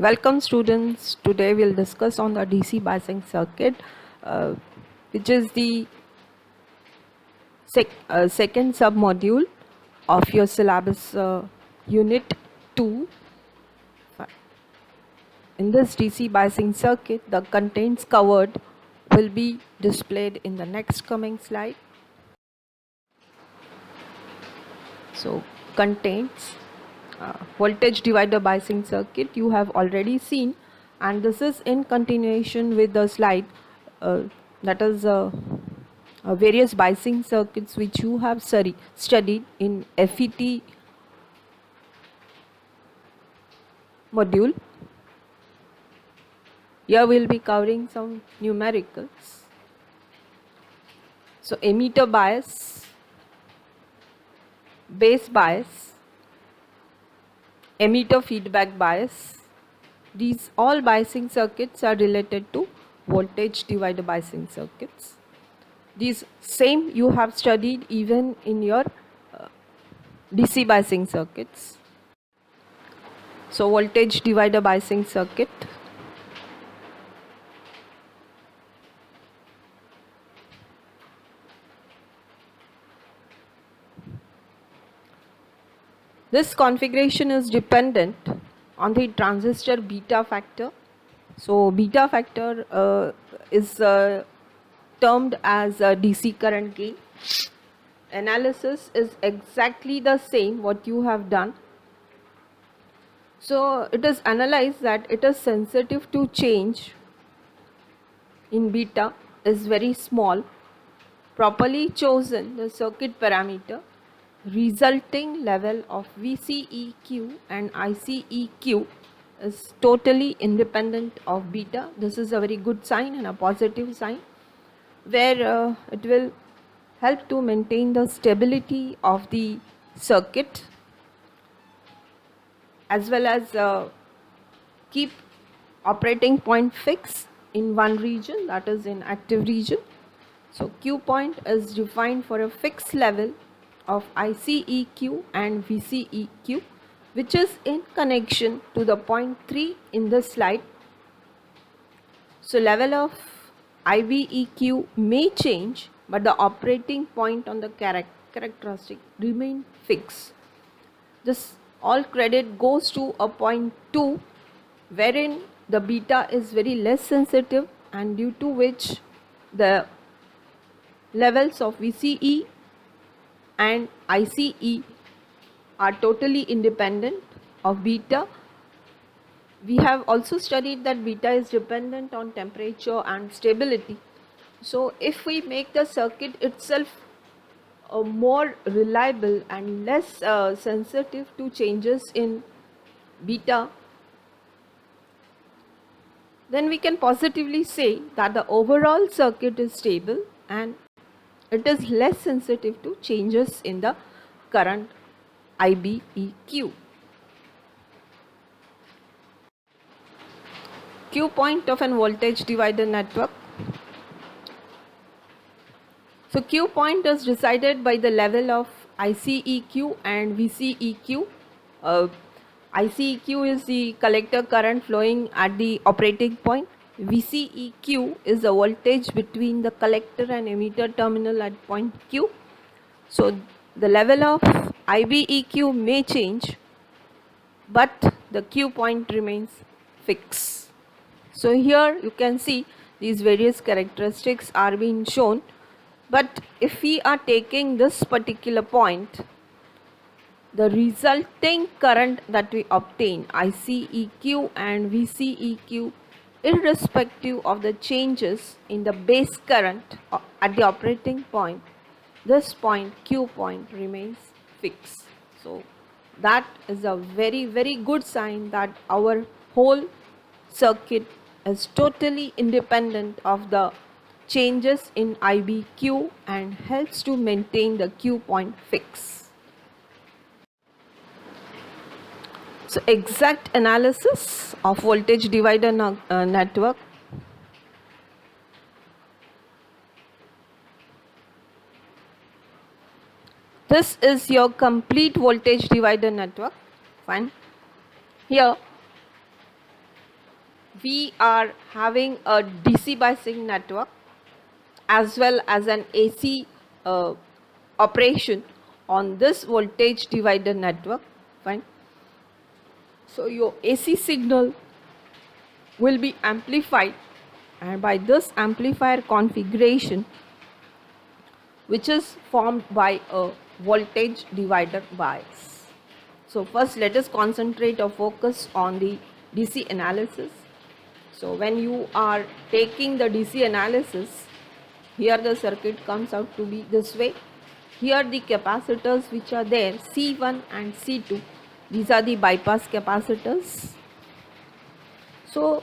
Welcome students. Today we'll discuss on the DC biasing circuit, uh, which is the second sub-module of your syllabus unit 2. In this DC biasing circuit, the contents covered will be displayed in the next coming slide. So contents, voltage divider biasing circuit you have already seen, and this is in continuation with the slide that is various biasing circuits which you have studied in FET module. Here we'll be covering some numericals. So emitter bias, base bias, emitter feedback bias, these all biasing circuits are related to voltage divider biasing circuits. These same you have studied even in your DC biasing circuits. So voltage divider biasing circuit. This configuration is dependent on the transistor beta factor. So beta factor is termed as a DC current gain. Analysis is exactly the same what you have done. So it is analyzed that it is sensitive to change in beta is very small. Properly chosen the circuit parameter, resulting level of VCEQ and ICEQ is totally independent of beta. This is a very good sign and a positive sign, where it will help to maintain the stability of the circuit, as well as keep operating point fixed in one region, that is in active region. So Q point is defined for a fixed level of ICEQ and VCEQ, which is in connection to the point 3 in the slide. So level of IBEQ may change, but the operating point on the characteristic remain fixed. This all credit goes to a point 2, wherein the beta is very less sensitive, and due to which the levels of VCE and ICE are totally independent of beta. We have also studied that beta is dependent on temperature and stability. So if we make the circuit itself more reliable and less sensitive to changes in beta, then we can positively say that the overall circuit is stable and it is less sensitive to changes in the current IBEQ. Q point of an voltage divider network. So Q point is decided by the level of ICEQ and VCEQ. ICEQ is the collector current flowing at the operating point. VCEQ is the voltage between the collector and emitter terminal at point Q. So the level of IBEQ may change, but the Q point remains fixed. So here you can see these various characteristics are being shown, but if we are taking this particular point, the resulting current that we obtain, ICEQ and VCEQ, irrespective of the changes in the base current at the operating point, this point Q point remains fixed. So that is a very, very good sign that our whole circuit is totally independent of the changes in IBQ and helps to maintain the Q point fixed. So exact analysis of voltage divider network. This is your complete voltage divider network. Fine. Here we are having a DC biasing network as well as an AC operation on this voltage divider network. Fine. So your AC signal will be amplified, and by this amplifier configuration, which is formed by a voltage divider bias. So first let us concentrate or focus on the DC analysis. So when you are taking the DC analysis, here the circuit comes out to be this way. Here the capacitors which are there, C1 and C2, these are the bypass capacitors. So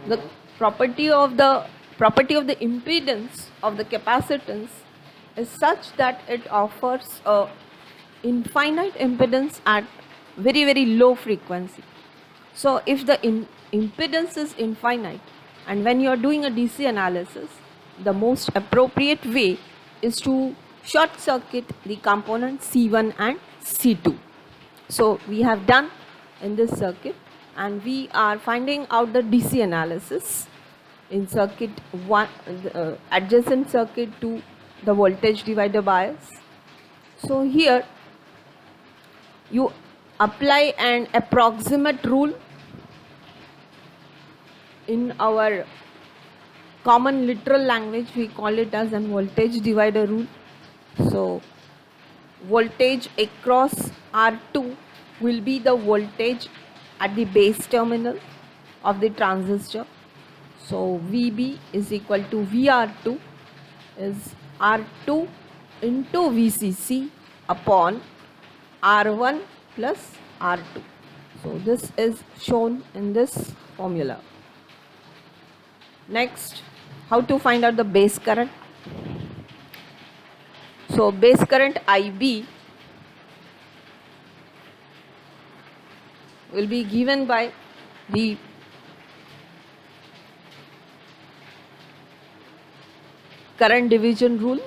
the property of the impedance of the capacitance is such that it offers a infinite impedance at very low frequency. So if the impedance is infinite, and when you are doing a DC analysis, the most appropriate way is to short circuit the component C1 and C2. So we have done in this circuit, and we are finding out the DC analysis in circuit 1, adjacent circuit to the voltage divider bias. So here you apply an approximate rule. In our common literal language, we call it as an voltage divider rule. So voltage across R2 will be the voltage at the base terminal of the transistor. So VB is equal to VR2 is R2 into VCC upon R1 plus R2. So this is shown in this formula. Next, how to find out the base current? So base current IB will be given by the current division rule.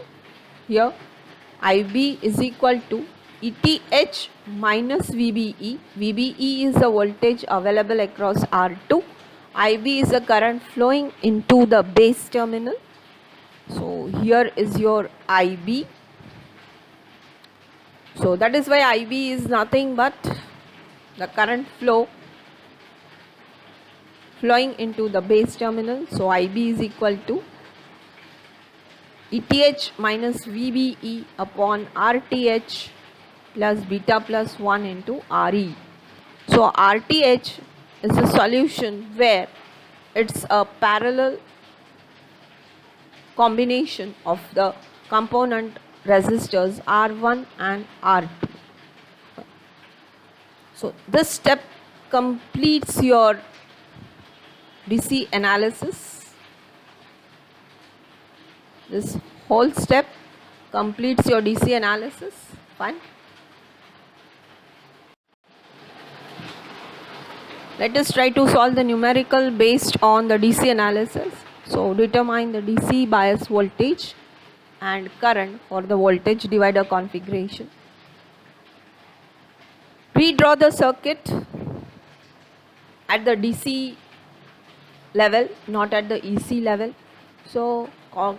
Here IB is equal to ETH minus VBE. VBE is the voltage available across R2. IB is the current flowing into the base terminal. So here is your IB. So that is why IB is nothing but the current flowing into the base terminal. So IB is equal to ETH minus VBE upon RTH plus beta plus 1 into RE. So RTH is a solution where it's a parallel combination of the component resistors R1 and R2. So this step completes your DC analysis. This whole step completes your DC analysis. Fine. Let us try to solve the numerical based on the DC analysis. So determine the DC bias voltage and current for the voltage divider configuration. Redraw the circuit at the DC level, not at the EC level. So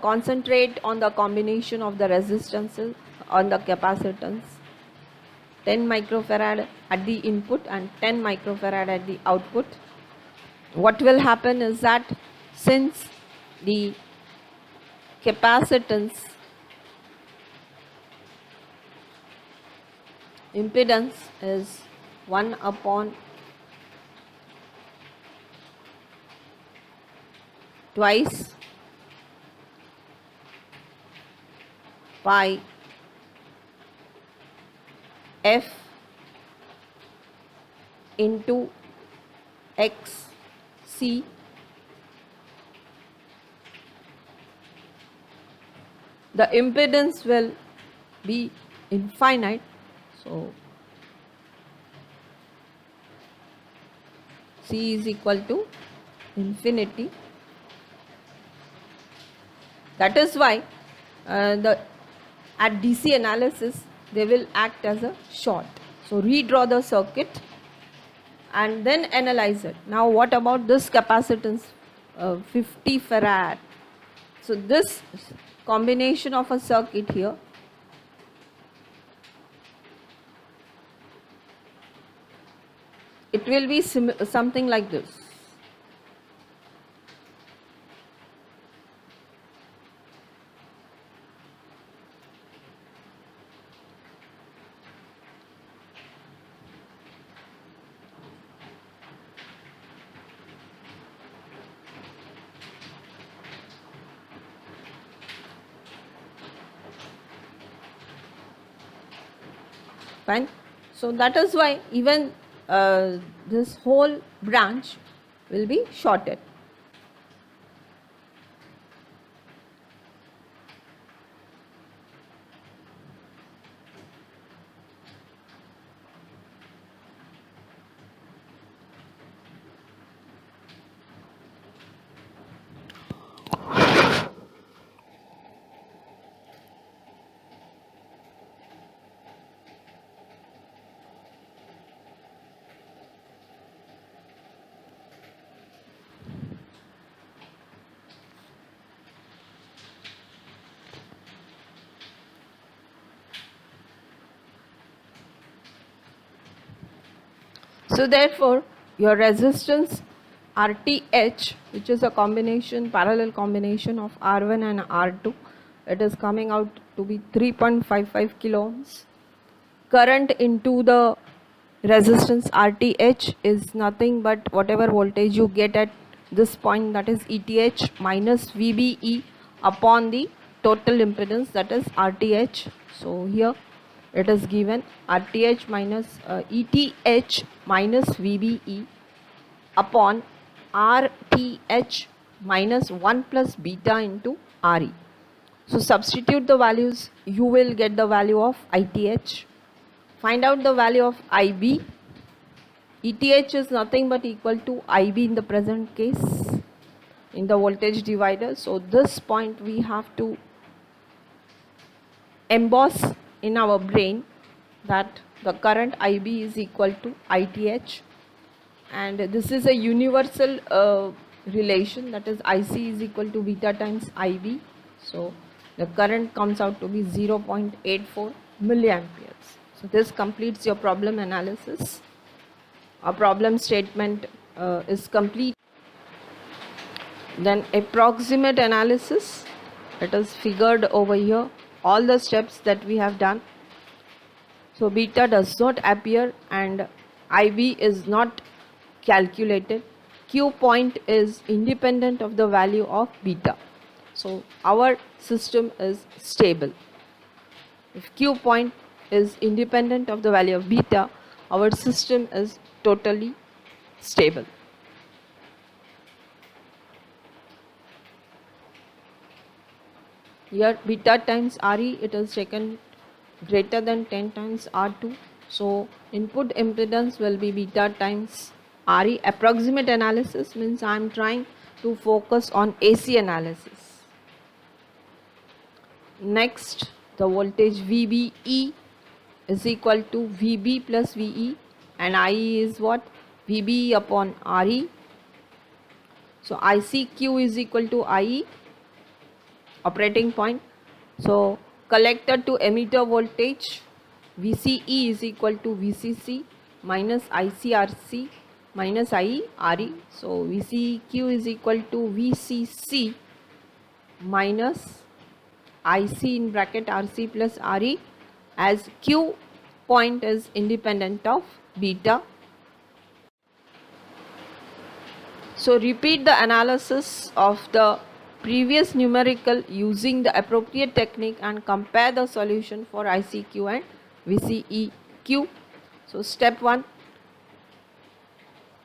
concentrate on the combination of the resistances on the capacitance. 10 microfarad at the input and 10 microfarad at the output. What will happen is that since the capacitance impedance is 1 upon twice pi F into XC the impedance will be infinite. So C is equal to infinity. That is why at DC analysis they will act as a short. So redraw the circuit and then analyze it. Now what about this capacitance, 50 farad? So this combination of a circuit here, it will be something like this. Fine. So that is why even this whole branch will be shorted. So therefore, your resistance RTH, which is a combination, parallel combination of R1 and R2, it is coming out to be 3.55 kilo ohms. Current into the resistance RTH is nothing but whatever voltage you get at this point, that is ETH minus VBE upon the total impedance, that is RTH. So here it is given RTH minus ETH minus VBE upon RTH minus 1 plus beta into RE. So substitute the values, you will get the value of ITH. Find out the value of IB. ETH is nothing but equal to IB in the present case in the voltage divider. So this point we have to emboss in our brain, that the current IB is equal to ITH, and this is a universal relation, that is IC is equal to beta times IB. So the current comes out to be 0.84 milliamperes. So this completes your problem analysis. Our problem statement is complete. Then approximate analysis, it is figured over here, all the steps that we have done. So beta does not appear and IB is not calculated. Q point is independent of the value of beta. So our system is stable. If Q point is independent of the value of beta, our system is totally stable. Here beta times RE, it is taken greater than 10 times R2. So input impedance will be beta times RE. Approximate analysis means I am trying to focus on AC analysis. Next, the voltage VBE is equal to VB plus VE, and IE is what? VBE upon RE. So ICQ is equal to IE, operating point. So collector to emitter voltage VCE is equal to VCC minus ICRC minus IE RE. So VCQ is equal to VCC minus IC in bracket RC plus RE, as Q point is independent of beta. So repeat the analysis of the previous numerical using the appropriate technique and compare the solution for ICQ and VCEQ. So step 1,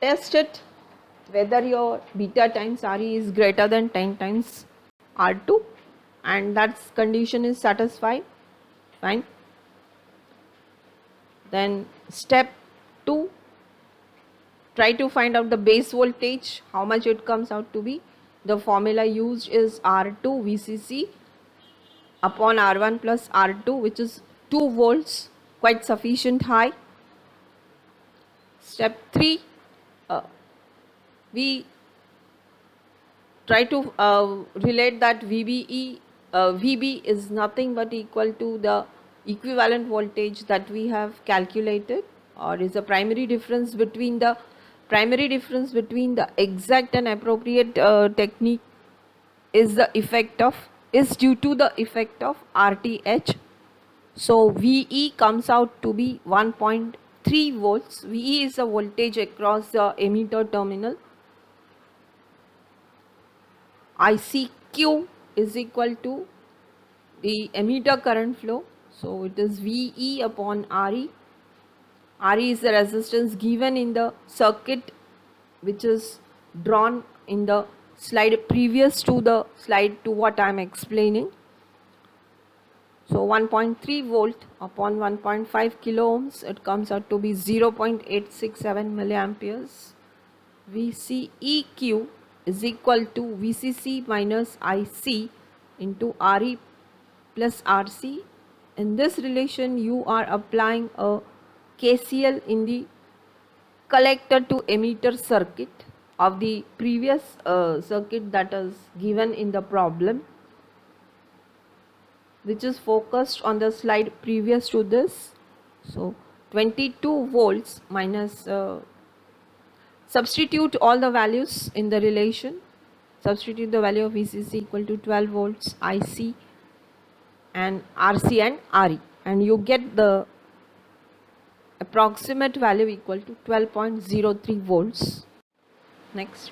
test it whether your beta times RE is greater than 10 times R2, and that condition is satisfied. Fine. Then step 2, try to find out the base voltage, how much it comes out to be. The formula used is R2 VCC upon R1 plus R2, which is 2 volts, quite sufficient high. Step 3, we try to relate that VB is nothing but equal to the equivalent voltage that we have calculated, or is the primary difference between the exact and appropriate technique is due to the effect of RTH. So VE comes out to be 1.3 volts. VE is the voltage across the emitter terminal. ICQ is equal to the emitter current flow. So it is VE upon RE. RE is the resistance given in the circuit which is drawn in the slide previous to the slide to what I am explaining. So 1.3 volt upon 1.5 kilo ohms, it comes out to be 0.867 milliamperes. VCEQ is equal to VCC minus IC into RE plus RC. In this relation, you are applying a KCL in the collector to emitter circuit of the previous circuit that is given in the problem, which is focused on the slide previous to this. So 22 volts minus substitute all the values in the relation. Substitute the value of VCC equal to 12 volts, IC and RC and RE, and you get the approximate value equal to 12.03 volts. Next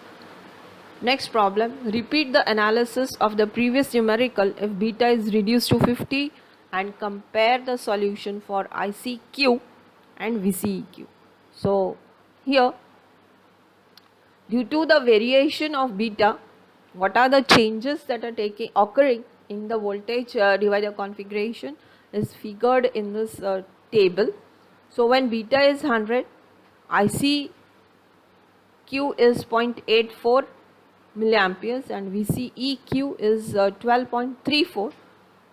problem, repeat the analysis of the previous numerical if beta is reduced to 50 and compare the solution for ICQ and VCEQ. So here, due to the variation of beta, what are the changes that are occurring in the voltage divider configuration is figured in this table. So when beta is 100, ICQ is 0.84 milliamperes and VCEQ is 12.34.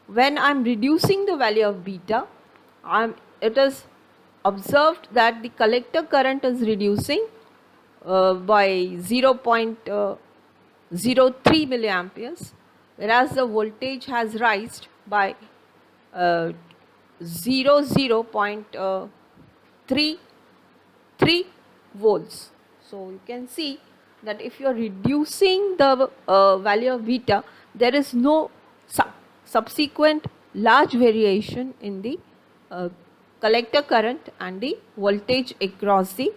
When I am reducing the value of beta, it is observed that the collector current is reducing by 0.03 milliamperes, whereas the voltage has risen by 0.33 volts. So you can see that if you are reducing the value of beta, there is no subsequent large variation in the collector current and the voltage across the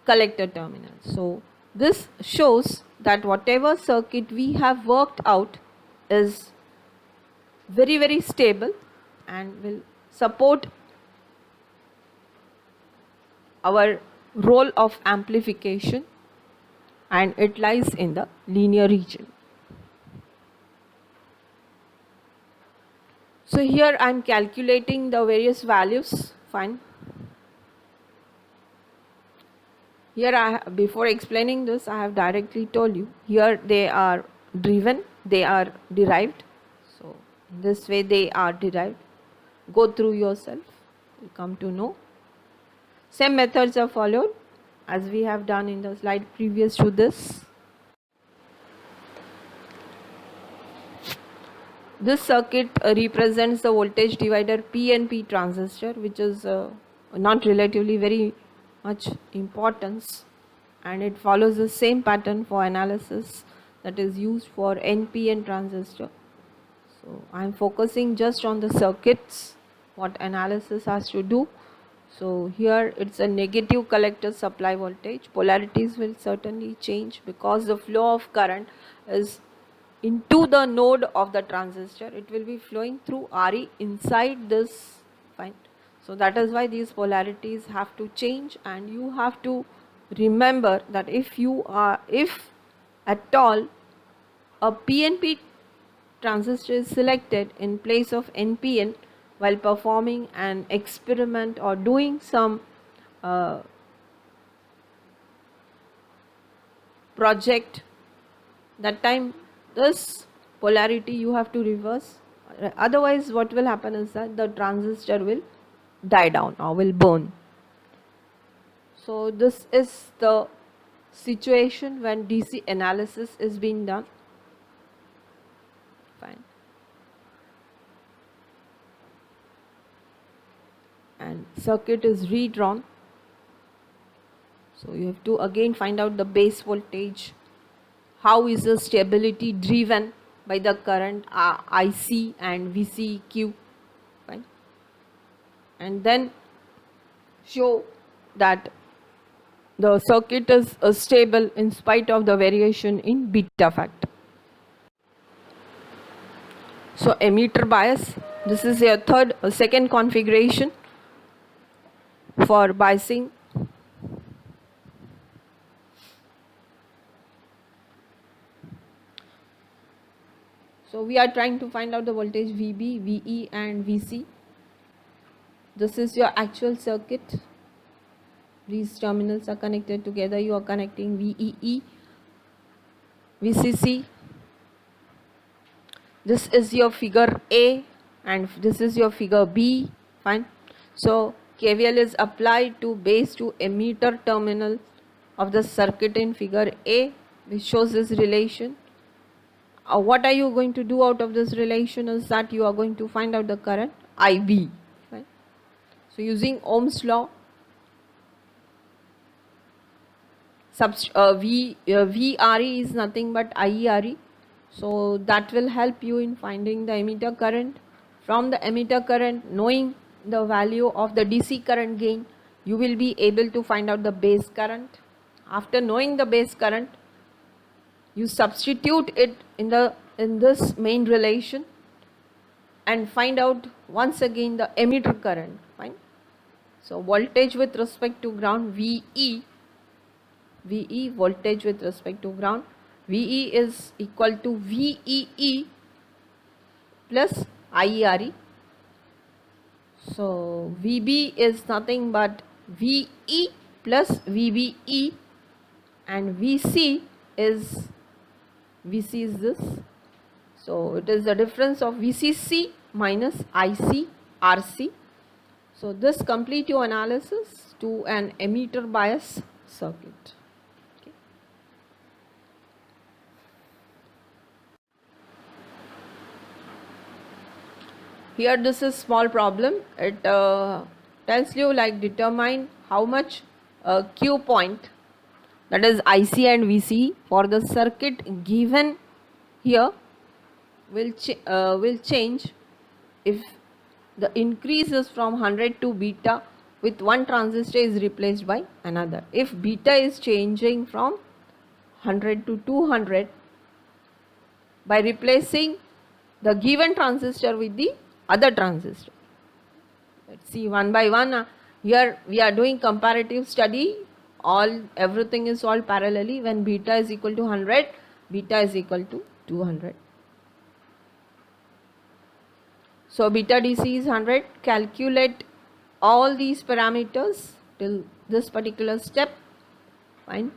collector terminal. So this shows that whatever circuit we have worked out is very stable and will support our role of amplification, and it lies in the linear region. So here I am calculating the various values. Fine. Here before explaining this, I have directly told you, here they are driven, they are derived. So this way they are derived. Go through yourself, you come to know. Same methods are followed as we have done in the slide previous to this. This circuit represents the voltage divider PNP transistor, which is not relatively very much importance, and it follows the same pattern for analysis that is used for NPN transistor. So I am focusing just on the circuits, what analysis has to do. So here it's a negative collector supply voltage. Polarities will certainly change because the flow of current is into the node of the transistor. It will be flowing through RE inside this. Fine. So that is why these polarities have to change, and you have to remember that if at all a PNP transistor is selected in place of NPN while performing an experiment or doing some project, that time this polarity you have to reverse. Otherwise what will happen is that the transistor will die down or will burn. So this is the situation when DC analysis is being done. Fine. And circuit is redrawn. So you have to again find out the base voltage. How is the stability driven by the current IC and VCQ. Fine. And then show that the circuit is stable in spite of the variation in beta factor. So emitter bias, this is your second configuration for biasing. So we are trying to find out the voltage VB, VE and VC. This is your actual circuit. These terminals are connected together. You are connecting VEE, VCC. This is your figure A and this is your figure B. Fine. So KVL is applied to base to emitter terminal of the circuit in figure A, which shows this relation. What are you going to do out of this relation is that you are going to find out the current IB. Right? So using Ohm's law, VRE is nothing but IERE. So that will help you in finding the emitter current. From the emitter current, knowing the value of the DC current gain, you will be able to find out the base current. After knowing the base current, you substitute it in this main relation and find out once again the emitter current. Fine. So voltage with respect to ground, VE voltage with respect to ground, VE is equal to VEE plus IERE. So VB is nothing but VE plus VBE and VC is this. So it is the difference of VCC minus ICRC. So this complete your analysis to an emitter bias circuit. Okay. Here this is small problem. It tells you like determine how much Q point, that is IC and VC, for the circuit given here will change if the increase is from 100 to beta with one transistor is replaced by another. If beta is changing from 100 to 200 by replacing the given transistor with the other transistor. Let's see one by one. Here we are doing comparative study. Everything is all parallelly. When beta is equal to 100, beta is equal to 200. So beta DC is 100. Calculate all these parameters till this particular step. Fine.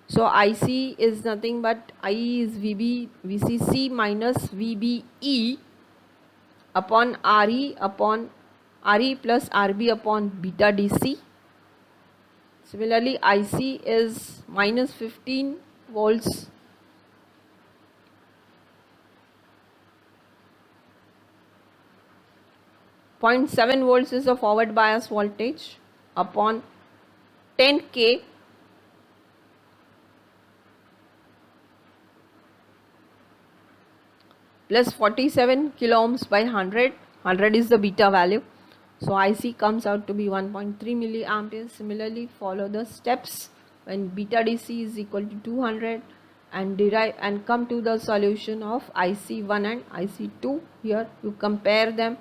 So IC is nothing but IE is VCC minus VBE upon RE plus RB upon beta DC. Similarly, IC is minus 15 volts. .7 volts is the forward bias voltage upon 10K plus 47 kilo ohms by 100. 100 is the beta value. So IC comes out to be 1.3 milliamperes. Similarly, follow the steps when beta DC is equal to 200 and derive and come to the solution of IC1 and IC2. Here you compare them.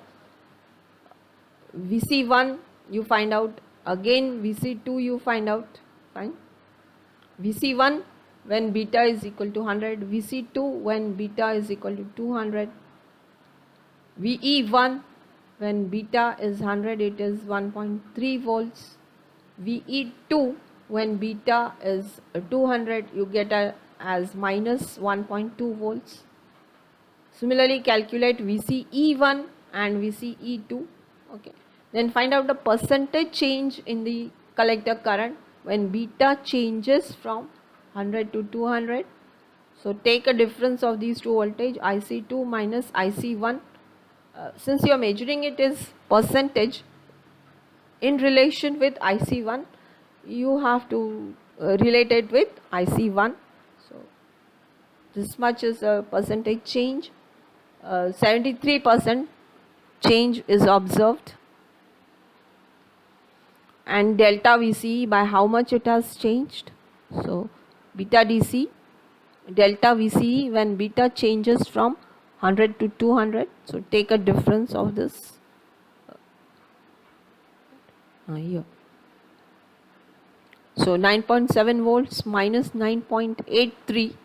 VC1 you find out, again VC2 you find out. Fine. VC1 when beta is equal to 100, VC2 when beta is equal to 200, VE1 when beta is 100, it is 1.3 volts, VE2 when beta is 200, you get as minus 1.2 volts. Similarly, calculate VCE1 and VCE2. Okay. Then find out the percentage change in the collector current when beta changes from 100 to 200. So take a difference of these two voltage, IC2 minus IC1. Since you are measuring it is percentage in relation with IC1, you have to relate it with IC1. So this much is a percentage change. 73% change is observed. And delta VCE, by how much it has changed. So beta DC, delta VCE when beta changes from 100 to 200. So take a difference of this here. So 9.7 volts minus 9.83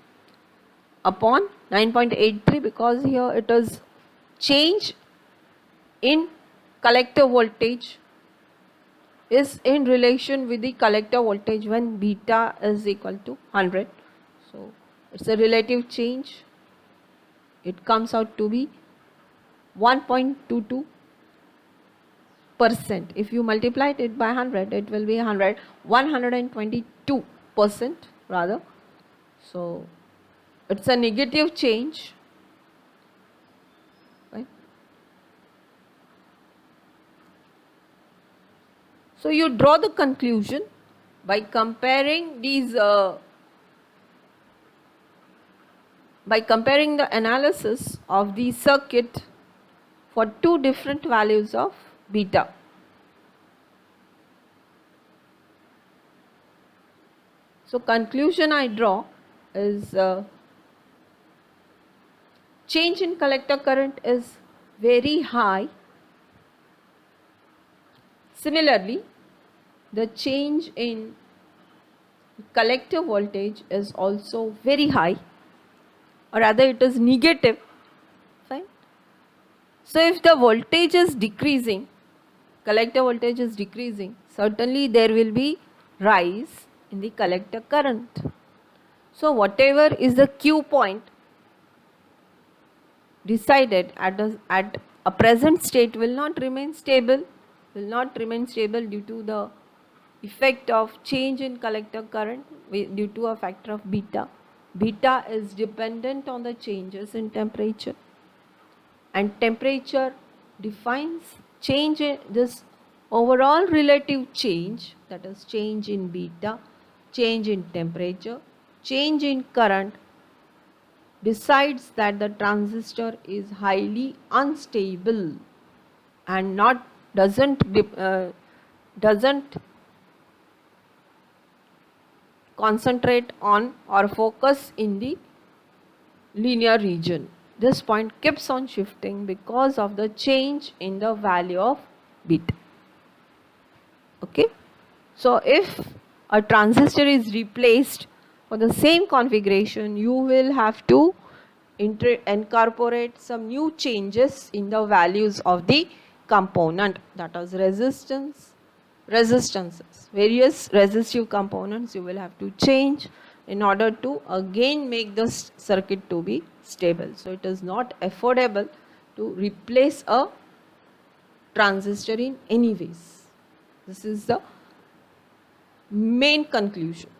upon 9.83, because here it is change in collector voltage is in relation with the collector voltage when beta is equal to 100. So it's a relative change. It comes out to be 1.22%. If you multiply it by 100, it will be 122% rather. So it's a negative change, right? So you draw the conclusion by comparing these by comparing the analysis of the circuit for two different values of beta. So conclusion I draw is change in collector current is very high. Similarly, the change in collector voltage is also very high, or rather it is negative. Fine. So if the voltage is decreasing, collector voltage is decreasing, certainly there will be rise in the collector current. So whatever is the Q point decided at a present state will not remain stable, due to the effect of change in collector current due to a factor of beta. Beta is dependent on the changes in temperature, and temperature defines change in this overall relative change, that is change in beta, change in temperature, change in current, decides that the transistor is highly unstable and doesn't concentrate on or focus in the linear region. This point keeps on shifting because of the change in the value of beta. Okay. So if a transistor is replaced for the same configuration, you will have to incorporate some new changes in the values of the component, that is resistances. Various resistive components you will have to change in order to again make the circuit to be stable. So it is not affordable to replace a transistor in any ways. This is the main conclusion.